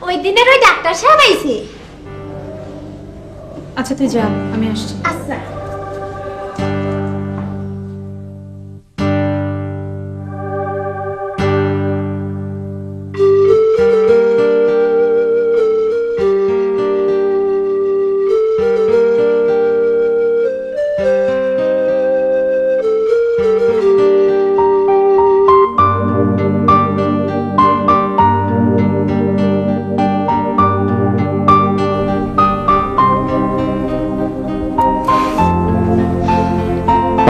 ওই দিনের ওই ডাক্তার সাহেব আইছে। আচ্ছা তুই যা, আমি আসছি। আচ্ছা।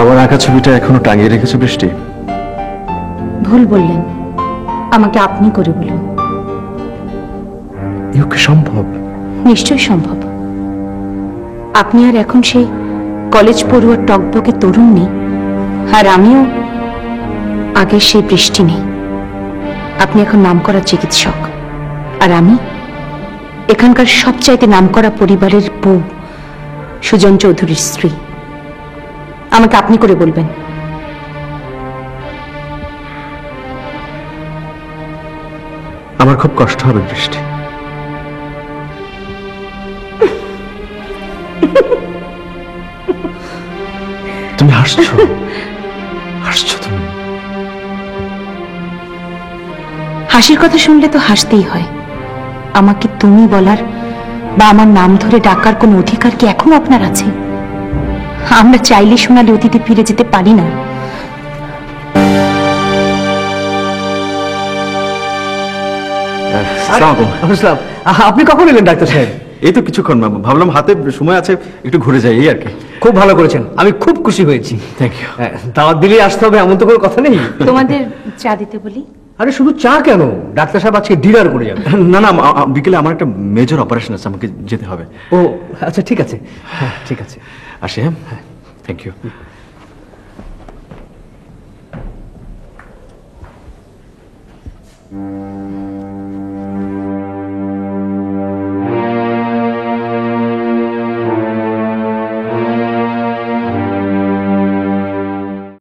আমার আঁকা ছবিটা এখনো টাঙিয়ে রেখেছো বৃষ্টি? ভুল বললেন, আমাকে আপনি করে বলুন। এও কি সম্ভব? নিশ্চয়ই সম্ভব। আপনি আর এখন সেই কলেজ পড়ুয়ার টকবকে তরুণ নেই, আর আমিও আগের সেই বৃষ্টি নেই। আপনি এখন নামকরা চিকিৎসক, আর আমি এখানকার সবচাইতে নামকরা পরিবারের বউ, সুজন চৌধুরীর স্ত্রী। আমাকে আপনি করে বলবেন। আমার খুব কষ্ট হবে বৃষ্টি। তুমি হাসছো, হাসছো তুমি। হাসির কথা শুনলে তো হাসতেই হয়। আমাকে তুমি বলার বা আমার নাম ধরে ডাকার কোনো অধিকার কি এখনো আপনার আছে? আমরা চাইলে সোনালি অতীতে ফিরে যেতে পারি না। আপনি কখন এলেন ডাক্তার সাহেব? এই তো কিছুক্ষণ, ভাবলাম হাতে সময় আছে, একটু ঘুরে যাই এই আর কি। খুব ভালো করেছেন, আমি খুব খুশি হয়েছি। Thank you. দাওয়াত দিলেই আসতে হবে এমন তো কোনো কথা নেই। তোমাদের চা দিতে বলি? আরে শুধু চা কেন, ডাক্তার সাহেব আজকে ডিনার করে যাবেন। না না, বিকেলে আমার একটা মেজর অপারেশন আছে, আমাকে যেতে হবে। ও আচ্ছা, ঠিক আছে। হ্যাঁ ঠিক আছে, আসি। হ্যাঁ, থ্যাংক ইউ।